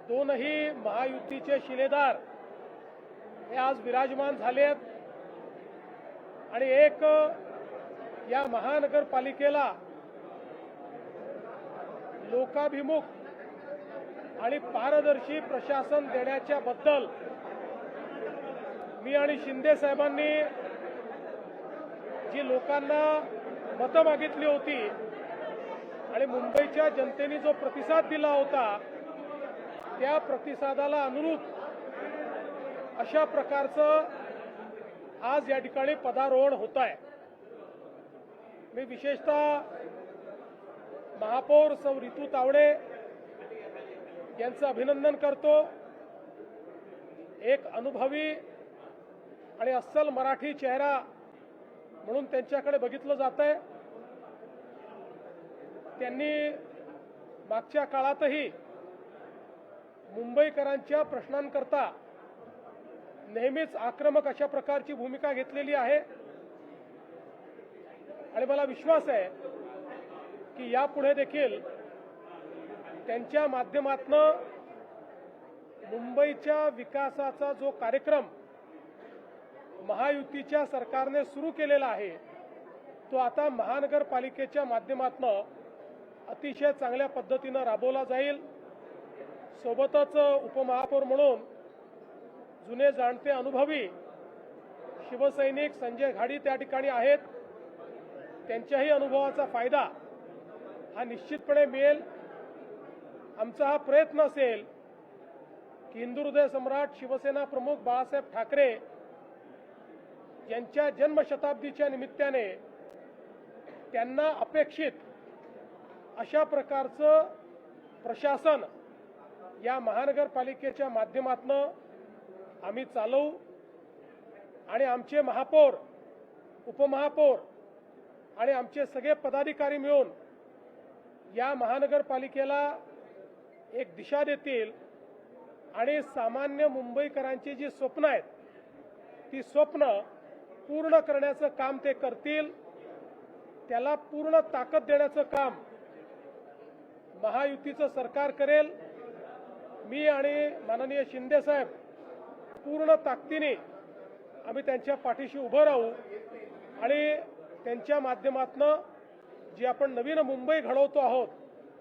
दोनही महायुतीचे शिलेदार हे आज विराजमान झालेत आणि एक या महानगरपालिकेला लोकाभिमुख आणि पारदर्शी प्रशासन देण्याच्या बद्दल मी आणि शिंदे साहेबांनी जी लोकांना मतं मागितली होती आणि मुंबईच्या जनतेने जो प्रतिसाद दिला होता त्या प्रतिसादाला अनुरूप अशा प्रकारचं आज या ठिकाणी पदारोहण होत आहे। मी विशेषतः महापौर सौ रितू तावडे यांचं अभिनंदन करतो। एक अनुभवी आणि अस्सल मराठी चेहरा म्हणून त्यांच्याकडे बघितलं जातंय। त्यांनी मागच्या काळातही मुंबईकरांच्या प्रश्नांकरता नेहमीच आक्रमक अशा प्रकारची भूमिका घेतलेली आहे आणि मला विश्वास आहे की यापुढे देखील त्यांच्या माध्यमातून मुंबईच्या विकासाचा जो कार्यक्रम महायुतीच्या सरकारने सुरू केलेला आहे तो आता महानगरपालिकेच्या माध्यमातून अतिशय चांगल्या पद्धतीने राबवला जाईल। सोबतच उपमहापौर म्हणून जुने जाणते अनुभवी शिवसैनिक संजय घाडी त्या ठिकाणी आहेत। त्यांच्याही अनुभवाचा फायदा हा निश्चितपणे मिळेल। आमचा हा प्रयत्न असेल की हिंदुहृदय सम्राट शिवसेना प्रमुख बाळासाहेब ठाकरे यांच्या जन्मशताब्दीच्या निमित्ताने त्यांना अपेक्षित अशा प्रकारचं प्रशासन या महानगरपालिकेच्या माध्यमातून आम्ही चालवू आणि आमचे महापौर उपमहापौर आणि आमचे सगळे पदाधिकारी मिळून या महानगरपालिकेला एक दिशा देतील आणि सामान्य मुंबईकरांची जी स्वप्न आहेत ती स्वप्न पूर्ण करण्याचं काम ते करतील। त्याला पूर्ण ताकद देण्याचं काम महायुतीचं सरकार करेल। मी आणि माननीय शिंदे साहेब पूर्ण ताकदीने आम्ही त्यांच्या पाठीशी उभं राहू आणि त्यांच्या माध्यमातून जी आपण नवीन मुंबई घडवतो आहोत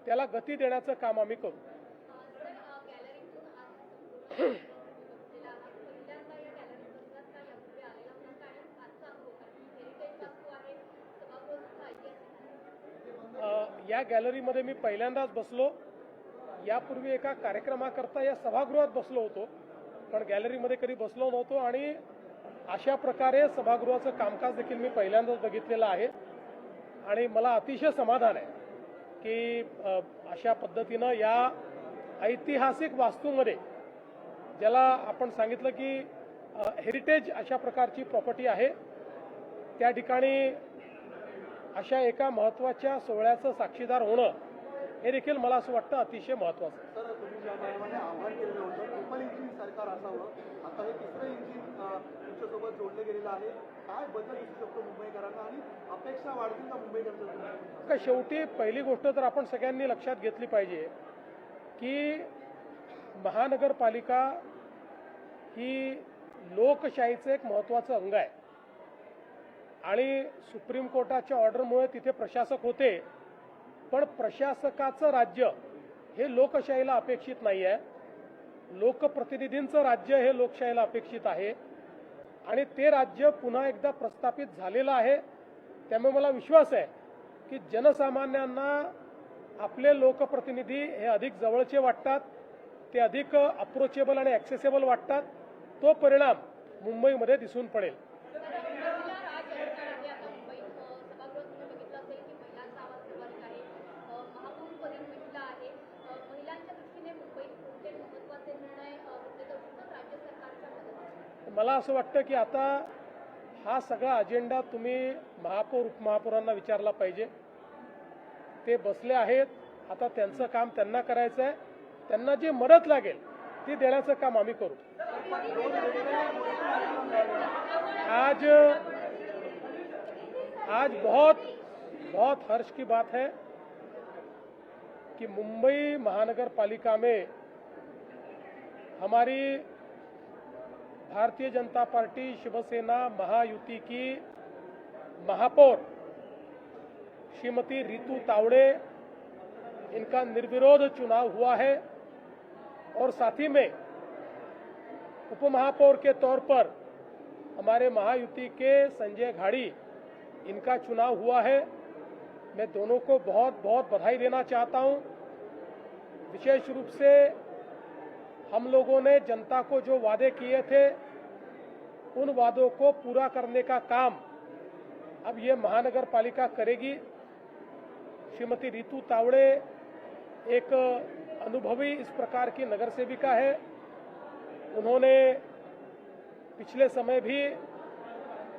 त्याला गती देण्याचं काम आम्ही करू। या गॅलरीमध्ये मी पहिल्यांदाच बसलो। यापूर्वी एका कार्यक्रमाकरता या सभागृहात बसलो होतो पण गॅलरीमध्ये कधी बसलो नव्हतो आणि अशा प्रकारे सभागृहाचं कामकाज देखील मी पहिल्यांदाच बघितलेलं आहे आणि मला अतिशय समाधान आहे की अशा पद्धतीनं या ऐतिहासिक वास्तूमध्ये ज्याला आपण सांगितलं की हेरिटेज अशा प्रकारची प्रॉपर्टी आहे त्या ठिकाणी अशा एका महत्त्वाच्या सोहळ्याचं साक्षीदार होणं हे देखील मला असं वाटतं अतिशय महत्त्वाचं आहे। सर, तुम्ही ज्या प्रमाणे आव्हान केलं होतं ट्रिपल इंजिन सरकार असावं, आता हे तिसरं इंजिन तुमच्यासोबत जोडलं गेलेलं आहे, काय बदल दिसू शकतो मुंबईकरांना आणि अपेक्षा वाढतील का मुंबईकरांच्या? शेवटी पहिली गोष्ट तर आपण सगळ्यांनी लक्षात घेतली पाहिजे की महानगरपालिका ही लोकशाहीचं एक महत्त्वाचं अंग आहे आणि सुप्रीम कोर्टाच्या ऑर्डरमुळे तिथे प्रशासक होते पण प्रशासकाचं राज्य हे लोकशाहीला अपेक्षित नाही आहे। लोकप्रतिनिधींचं राज्य हे लोकशाहीला अपेक्षित आहे आणि ते राज्य पुन्हा एकदा प्रस्थापित झालेलं आहे। त्यामुळे मला विश्वास आहे की जनसामान्यांना आपले लोकप्रतिनिधी हे अधिक जवळचे वाटतात, ते अधिक अप्रोचेबल आणि ॲक्सेसेबल वाटतात। तो परिणाम मुंबईमध्ये दिसून पडेल। मला असं वाटतं की आता हा सगळा अजेंडा तुम्ही महापौर उपमहापौरांना विचारला पाहिजे। ते बसले आहेत, आता त्यांचं काम त्यांना करायचं आहे। त्यांना जी मदत लागेल ती देण्याचं काम आम्ही करू। आज बहुत हर्ष की बात है कि मुंबई महानगर पालिका में हमारी भारतीय जनता पार्टी शिवसेना महायुति की महापौर श्रीमती रीतू तावड़े, इनका निर्विरोध चुनाव हुआ है और साथ ही में उपमहापौर के तौर पर हमारे महायुति के संजय घाड़ी, इनका चुनाव हुआ है। मैं दोनों को बहुत बहुत बधाई देना चाहता हूं। विशेष रूप से हम लोगों ने जनता को जो वादे किए थे, उन वादों को पूरा करने का काम अब ये महानगर पालिका करेगी। श्रीमती रीतू तावड़े एक अनुभवी इस प्रकार की नगर सेविका है। उन्होंने पिछले समय भी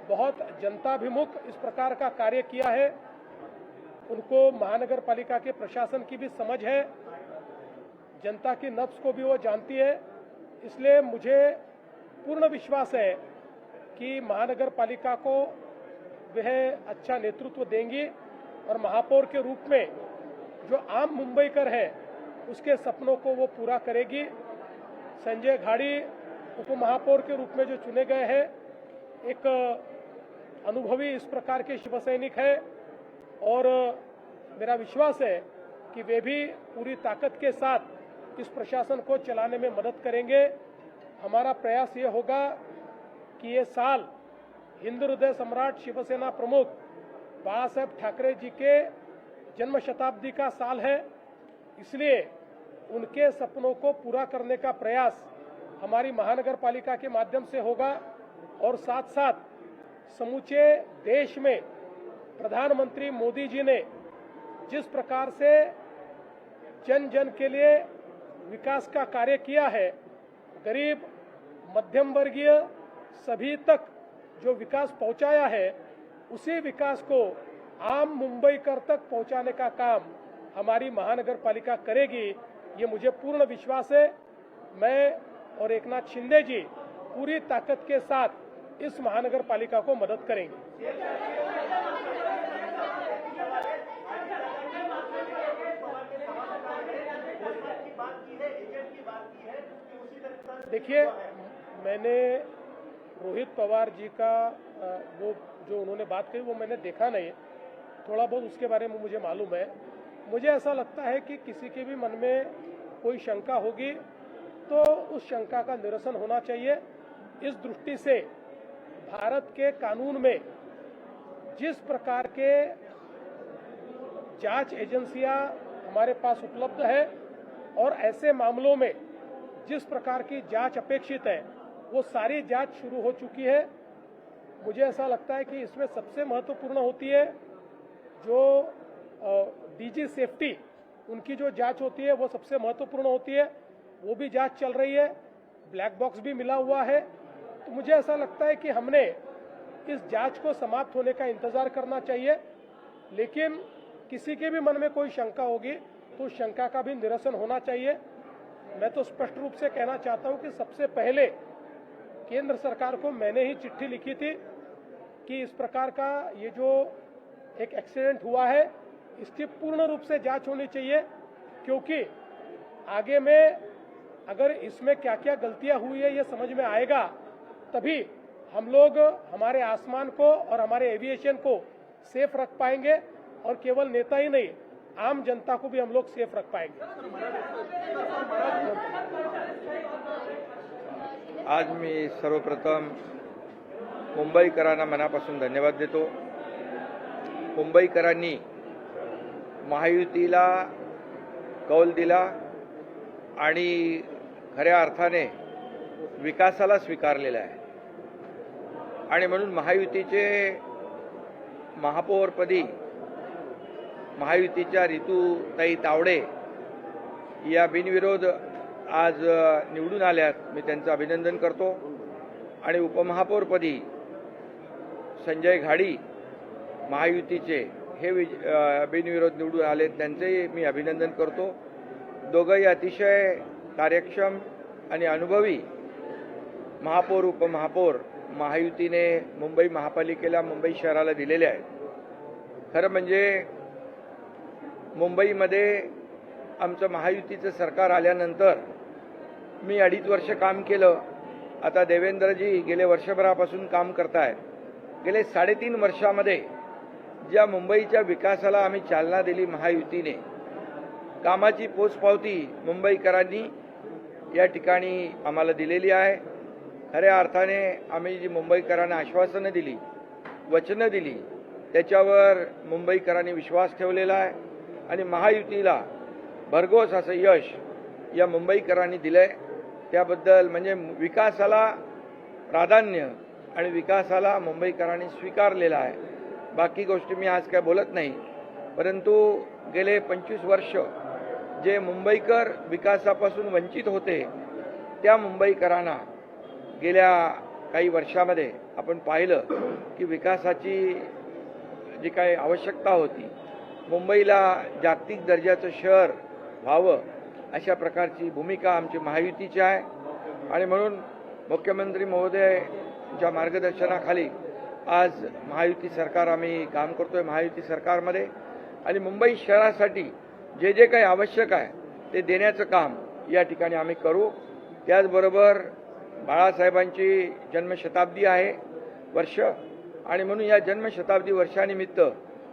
बहुत जनताभिमुख इस प्रकार का कार्य किया है। उनको महानगर पालिका के प्रशासन की भी समझ है, जनता की नब्ज को भी वो जानती है। इसलिए मुझे पूर्ण विश्वास है कि महानगर पालिका को वह अच्छा नेतृत्व देंगी और महापौर के रूप में जो आम मुंबईकर है उसके सपनों को वो पूरा करेगी। संजय घाड़ी उपमहापौर के रूप में जो चुने गए हैं, एक अनुभवी इस प्रकार के शिव सैनिक है और मेरा विश्वास है कि वे भी पूरी ताकत के साथ इस प्रशासन को चलाने में मदद करेंगे। हमारा प्रयास ये होगा कि ये साल हिंदू हृदय सम्राट शिवसेना प्रमुख बाला साहेब ठाकरे जी के जन्म शताब्दी का साल है, इसलिए उनके सपनों को पूरा करने का प्रयास हमारी महानगर पालिका के माध्यम से होगा और साथ साथ समूचे देश में प्रधानमंत्री मोदी जी ने जिस प्रकार से जन जन के लिए विकास का कार्य किया है, गरीब मध्यम वर्गीय सभी तक जो विकास पहुंचाया है, उसी विकास को आम मुंबईकर तक पहुंचाने का काम हमारी महानगर पालिका करेगी। ये मुझे पूर्ण विश्वास है। मैं और एकनाथ शिंदे जी पूरी ताकत के साथ इस महानगर पालिका को मदद करेंगे। देखिए, मैंने रोहित पवार जी का वो जो उन्होंने बात कही वो मैंने देखा नहीं, थोड़ा बहुत उसके बारे में मुझे मालूम है। मुझे ऐसा लगता है कि किसी के भी मन में कोई शंका होगी तो उस शंका का निरसन होना चाहिए। इस दृष्टि से भारत के कानून में जिस प्रकार के जांच एजेंसियां हमारे पास उपलब्ध है और ऐसे मामलों में जिस प्रकार की जांच अपेक्षित है, वो सारी जांच शुरू हो चुकी है। मुझे ऐसा लगता है कि इसमें सबसे महत्वपूर्ण होती है जो डीजी सेफ्टी, उनकी जो जांच होती है वो सबसे महत्वपूर्ण होती है। वो भी जांच चल रही है, ब्लैक बॉक्स भी मिला हुआ है। तो मुझे ऐसा लगता है कि हमने इस जांच को समाप्त होने का इंतजार करना चाहिए, लेकिन किसी के भी मन में कोई शंका होगी तो उस शंका का भी निरसन होना चाहिए। मैं तो स्पष्ट रूप से कहना चाहता हूं कि सबसे पहले केंद्र सरकार को मैंने ही चिट्ठी लिखी थी कि इस प्रकार का ये जो एक एक्सीडेंट हुआ है, इसकी पूर्ण रूप से जांच होनी चाहिए, क्योंकि आगे में अगर इसमें क्या क्या गलतियां हुई है ये समझ में आएगा, तभी हम लोग हमारे आसमान को और हमारे एविएशन को सेफ रख पाएंगे और केवल नेता ही नहीं, आम जनता को भी हम लोग सेफ रख पाएंगे। आज मी सर्वप्रथम मुंबईकरांना मनापासून धन्यवाद देतो। मुंबईकरांनी महायुतीला कौल दिला आणि खऱ्या अर्थाने विकासाला स्वीकारलेला आहे आणि म्हणून महायुतीचे महापौरपदी महायुतीच्या रीतूताई तावडे या बिनविरोध आज निवडून आल्यात, मी त्यांचं अभिनंदन करतो। आणि उपमहापौरपदी संजय घाडी महायुतीचे हे बिनविरोध निवडून आले, त्यांचेही मी अभिनंदन करतो। दोघंही अतिशय कार्यक्षम आणि अनुभवी महापौर उपमहापौर महायुतीने मुंबई महापालिकेला, मुंबई शहराला दिलेले आहेत। खरं म्हणजे मुंबईमध्ये आमचं महायुतीचं सरकार आल्यानंतर मी 2.5 वर्ष काम केलं. आता देवेंद्रजी गेले वर्षभरापासून काम करतायत. गेले 3.5 वर्षामध्ये ज्या मुंबईच्या विकासाला आम्ही चालना दिली महायुतीने, कामाची पोचपावती मुंबईकरांनी या ठिकाणी आम्हाला दिलेली आहे. खऱ्या अर्थाने आम्ही जी मुंबईकरांना आश्वासनं दिली, वचनं दिली, त्याच्यावर मुंबईकरांनी विश्वास ठेवलेला आहे आणि महायुतीला भरघोस असं यश या मुंबईकरांनी दिलंय. त्याबद्दल म्हणजे विकासाला प्राधान्य आणि विकासाला मुंबईकरांनी स्वीकारलेला आहे. बाकी गोष्टी मी आज काय बोलत नाही, परंतु गेले 25 वर्ष जे मुंबईकर विकासापासून वंचित होते त्या मुंबईकरांना गेल्या काही वर्षामध्ये आपण पाहिलं की विकासाची जी काही आवश्यकता होती, मुंबईला जागतिक दर्जाचं शहर व्हावं अशा प्रकारची भूमिका आमची महायुतीची आहे. आणि म्हणून मुख्यमंत्री महोदयांच्या मार्गदर्शनाखाली आज महायुती सरकार आम्ही काम करतोय महायुती सरकारमध्ये. आणि मुंबई शहरासाठी जे जे काही आवश्यक आहे ते देण्याचं काम या ठिकाणी आम्ही करू. त्याचबरोबर बाळासाहेबांची जन्मशताब्दी आहे वर्ष, आणि म्हणून या जन्मशताब्दी वर्षानिमित्त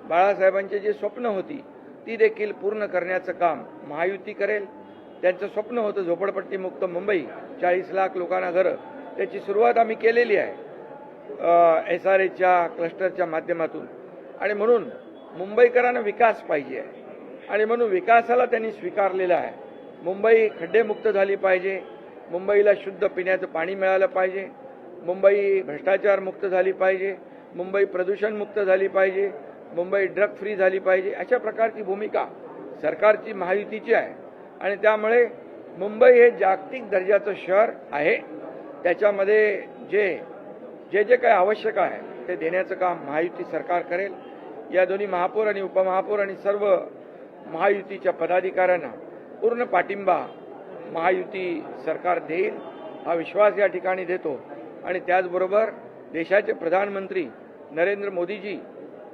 बाळासाहेबांचे जे स्वप्न होती ती देखील पूर्ण करण्याचं काम महायुती करेल. त्यांचं स्वप्न होतं झोपडपट्टीमुक्त मुंबई, 40 लाख लोकांना घरं. त्याची सुरुवात आम्ही केलेली आहे SRAच्या क्लस्टरच्या माध्यमातून. आणि म्हणून मुंबईकरांना विकास पाहिजे आहे आणि म्हणून विकासाला त्यांनी स्वीकारलेला आहे. मुंबई खड्डेमुक्त झाली पाहिजे, मुंबईला शुद्ध पिण्याचं पाणी मिळालं पाहिजे, मुंबई भ्रष्टाचारमुक्त झाली पाहिजे, मुंबई प्रदूषणमुक्त झाली पाहिजे, मुंबई ड्रग फ्री झाली पाहिजे. अशा प्रकारची भूमिका सरकारची महायुतीची आहे. आणि त्यामुळे मुंबई हे जागतिक दर्जाचं शहर आहे. त्याच्यामध्ये जे जे काही आवश्यक आहे ते देण्याचं काम महायुती सरकार करेल. या दोन्ही महापौर आणि उपमहापौर आणि सर्व महायुतीच्या पदाधिकाऱ्यांना पूर्ण पाठिंबा महायुती सरकार देईल हा विश्वास या ठिकाणी देतो. आणि त्याचबरोबर देशाचे प्रधानमंत्री नरेंद्र मोदीजी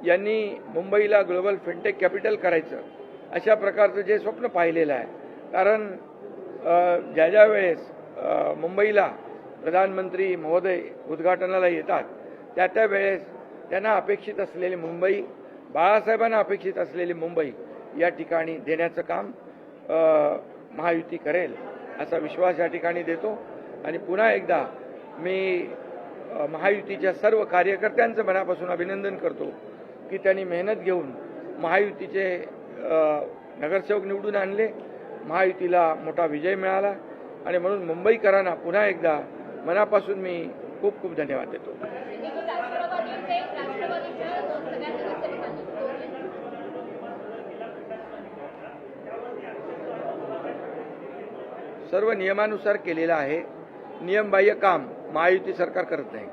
यांनी मुंबईला ग्लोबल फिनटेक कॅपिटल करायचं अशा प्रकारचं जे स्वप्न पाहिलेलं आहे. कारण ज्या वेळेस मुंबईला प्रधानमंत्री महोदय उद्घाटनाला येतात त्या वेळेस त्यांना अपेक्षित असलेली मुंबई, बाळासाहेबांना अपेक्षित असलेली मुंबई या ठिकाणी देण्याचं काम महायुती करेल असा विश्वास या ठिकाणी देतो. आणि पुन्हा एकदा मी महायुतीच्या सर्व कार्यकर्त्यांचं मनापासून अभिनंदन करतो की त्यांनी मेहनत घेऊन महायुतीचे नगरसेवक निवडून आणले, महायुतीला मोठा विजय मिळाला. आणि म्हणून मुंबईकरांना पुन्हा एकदा मनापासून मी खूप खूप धन्यवाद देतो. सर्व नियमानुसार केलेलं आहे. नियमबाह्य काम महायुती सरकार करत नाही.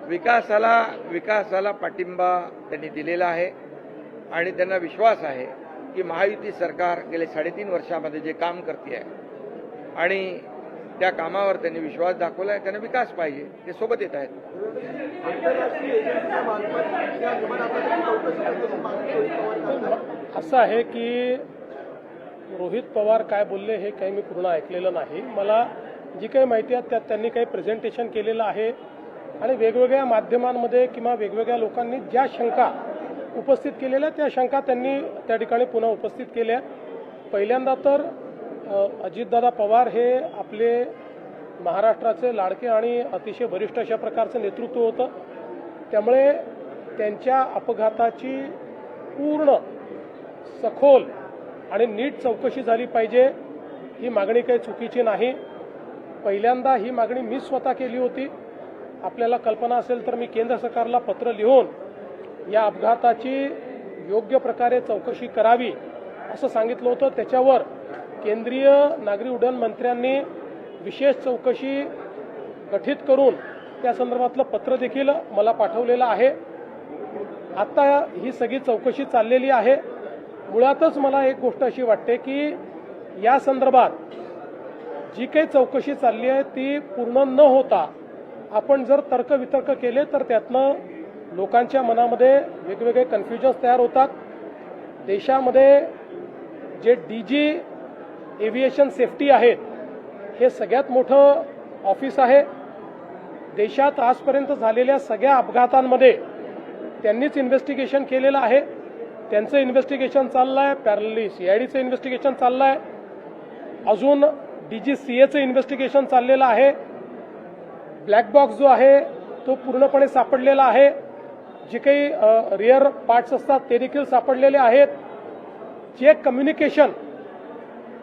विकासाला पाठिंबा त्यांनी दिलेला आहे आणि त्यांना विश्वास आहे की महायुती सरकार गेले 3.5 वर्षामध्ये जे काम करते आहे आणि त्या कामावर त्यांनी विश्वास दाखवला आहे. त्यांना विकास पाहिजे, ते सोबत येत आहेत. असं आहे की रोहित पवार काय बोलले हे काही मी पूर्ण ऐकलेलं नाही. मला जी काही माहिती आहे त्यात त्यांनी काही प्रेझेंटेशन केलेलं आहे आणि वेगवेगळ्या माध्यमांमध्ये किंवा वेगवेगळ्या लोकांनी ज्या शंका उपस्थित केलेल्या त्या शंका त्यांनी त्या ठिकाणी पुन्हा उपस्थित केल्या. पहिल्यांदा तर अजितदादा पवार हे आपले महाराष्ट्राचे लाडके आणि अतिशय वरिष्ठ अशा प्रकारचं नेतृत्व होतं. त्यामुळे त्यांच्या अपघाताची पूर्ण सखोल आणि नीट चौकशी झाली पाहिजे. ही मागणी काही चुकीची नाही. पहिल्यांदा ही मागणी मी स्वतः केली होती. आपल्याला कल्पना असेल तर मी केंद्र सरकारला पत्र लिहून या अपघाताची योग्य प्रकारे चौकशी करावी असं सांगितलं होतं. त्याच्यावर केंद्रीय नागरी उड्डाण मंत्र्यांनी विशेष चौकशी गठीत करून त्या संदर्भातलं पत्र देखील मला पाठवलेलं आहे. आता ही सगळी चौकशी चाललेली आहे. मुळातच मला एक गोष्ट अशी वाटते की या संदर्भात जी काही चौकशी चालली आहे ती पूर्ण न होता आपण जर तर्कवितर्क केले तर त्यातनं लोकांच्या मनामध्ये वेगवेगळे कन्फ्युजन्स तयार होतात. देशामध्ये जे DG एव्हिएशन सेफ्टी आहेत हे सगळ्यात मोठं ऑफिस आहे. देशात आजपर्यंत झालेल्या सगळ्या अपघातांमध्ये त्यांनीच इन्व्हेस्टिगेशन केलेलं आहे. त्यांचं इन्व्हेस्टिगेशन चाललं आहे. पॅरलली CIDचं इन्व्हेस्टिगेशन चाललं आहे. अजून DGCAचं इन्व्हेस्टिगेशन चाललेलं आहे. ब्लॅक बॉक्स जो आहे तो पूर्णपणे सापडलेला आहे. जे काही रिअर पार्ट्स असतात ते देखील सापडलेले आहेत. जे कम्युनिकेशन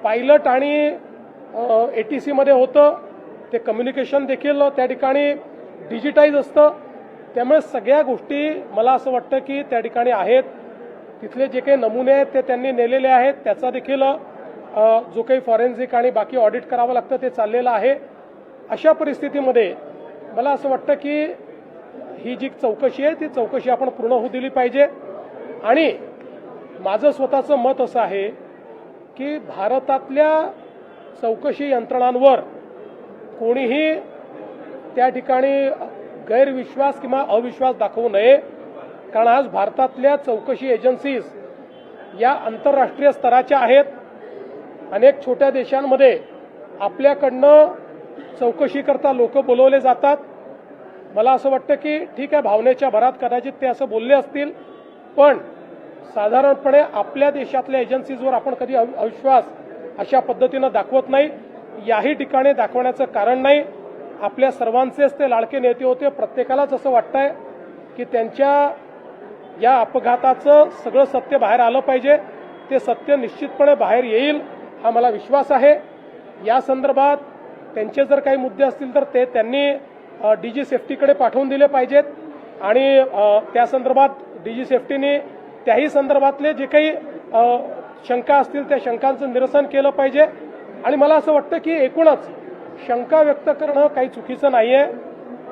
पायलट आणि ATC मध्ये होतं ते कम्युनिकेशन देखील त्या ठिकाणी डिजिटाईज असतं. त्यामुळे सगळ्या गोष्टी मला असं वाटतं की त्या ठिकाणी आहेत. तिथले जे काही नमुने आहेत ते त्यांनी नेलेले आहेत. त्याचा देखील जो काही फॉरेन्सिक आणि बाकी ऑडिट करावं लागतं ते चाललेलं आहे. अशा परिस्थितीमध्ये मला असं वाटतं की ही जी चौकशी आहे ती चौकशी आपण पूर्ण होऊ दिली पाहिजे. आणि माझं स्वतःचं मत असं आहे की भारतातल्या चौकशी यंत्रणांवर कोणीही त्या ठिकाणी गैरविश्वास किंवा अविश्वास दाखवू नये. कारण आज भारतातल्या चौकशी एजन्सीज या आंतरराष्ट्रीय स्तराच्या आहेत. अनेक छोट्या देशांमध्ये आपल्याकडनं चौकशी करता लोक बोलवले जातात. मला असं वाटतं की ठीक आहे, भावनेच्या भरात कदाचित ते असं बोलले असतील, पण साधारणपणे आपल्या देशातल्या एजन्सीजवर आपण कधी अविश्वास अशा पद्धतीनं दाखवत नाही. याही ठिकाणी दाखवण्याचं कारण नाही. आपल्या सर्वांचेच ते लाडके नेते होते. प्रत्येकालाच असं वाटतंय की त्यांच्या या अपघाताचं सगळं सत्य बाहेर आलं पाहिजे. ते सत्य निश्चितपणे बाहेर येईल हा मला विश्वास आहे. या संदर्भात त्यांचे जर काही मुद्दे असतील तर ते त्यांनी DG सेफ्टीकडे पाठवून दिले पाहिजेत आणि त्या संदर्भात DG सेफ्टीने त्याही संदर्भातले जे काही शंका असतील त्या शंकांचं निरसन केलं पाहिजे. आणि मला असं वाटतं की एकूणच शंका व्यक्त करणं काही चुकीचं नाही आहे.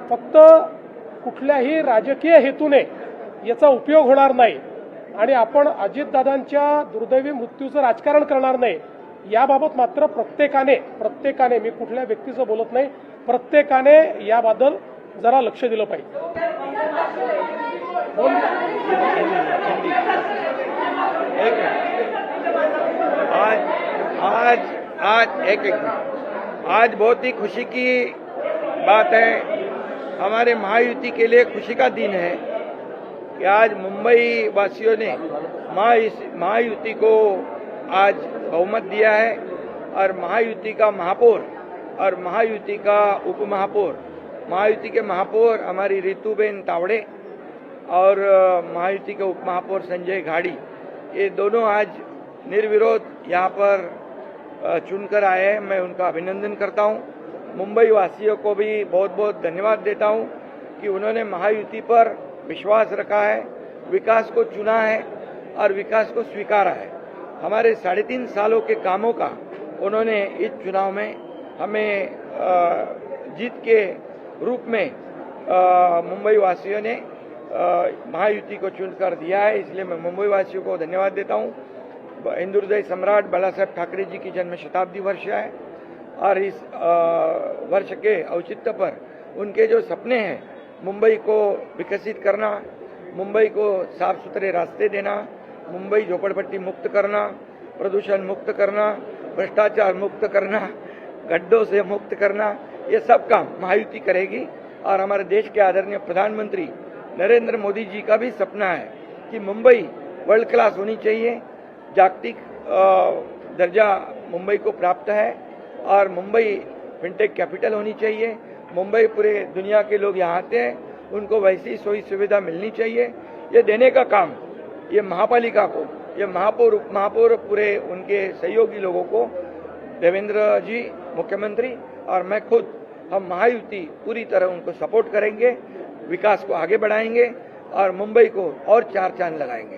फक्त कुठल्याही राजकीय हेतूने याचा उपयोग होणार नाही आणि आपण अजितदादांच्या दुर्दैवी मृत्यूचं राजकारण करणार नाही. याबाबत मात्र प्रत्येकाने मी कुठल्या व्यक्तीचं बोलत नाही, प्रत्येकाने याबद्दल जरा लक्ष दिलं पाहिजे. आज बहुत ही खुशी की बात है. हमारे महायुति के लिए खुशी का दिन है कि आज मुंबई वासियों ने महायुति को आज बहुमत दिया है और महायुति का महापौर और महायुति का उपमहापौर, महायुति के महापौर हमारी रितुबेन तावड़े और महायुति के उपमहापौर संजय घाड़ी, ये दोनों आज निर्विरोध यहाँ पर चुनकर आए हैं. मैं उनका अभिनंदन करता हूँ. मुंबई वासियों को भी बहुत बहुत धन्यवाद देता हूँ कि उन्होंने महायुति पर विश्वास रखा है, विकास को चुना है और विकास को स्वीकारा है. हमारे 3.5 सालों के कामों का उन्होंने इस चुनाव में हमें जीत के रूप में मुंबई वासियों ने महायुति को चुनकर दिया है. इसलिए मैं मुंबई वासियों को धन्यवाद देता हूँ. हिंदू हृदय सम्राट बाला साहेब ठाकरे जी की जन्म शताब्दी वर्ष है और इस वर्ष के औचित्य पर उनके जो सपने हैं, मुंबई को विकसित करना, मुंबई को साफ सुथरे रास्ते देना, मुंबई झोपड़पट्टी मुक्त करना, प्रदूषण मुक्त करना, भ्रष्टाचार मुक्त करना, गड्ढों से मुक्त करना, ये सब काम महायुति करेगी. और हमारे देश के आदरणीय प्रधानमंत्री नरेंद्र मोदी जी का भी सपना है कि मुंबई वर्ल्ड क्लास होनी चाहिए. जागतिक दर्जा मुंबई को प्राप्त है और मुंबई फिनटेक कैपिटल होनी चाहिए. मुंबई पूरे दुनिया के लोग यहाँ आते हैं, उनको वैसी सुविधा मिलनी चाहिए. ये देने का काम ये महापालिका को, ये महापौर उपमहापौर पूरे उनके सहयोगी लोगों को, देवेंद्र जी मुख्यमंत्री और मैं खुद, हम महायुति पूरी तरह उनको सपोर्ट करेंगे, विकास को आगे बढ़ाएंगे और मुंबई को और 4 चांद लगाएंगे.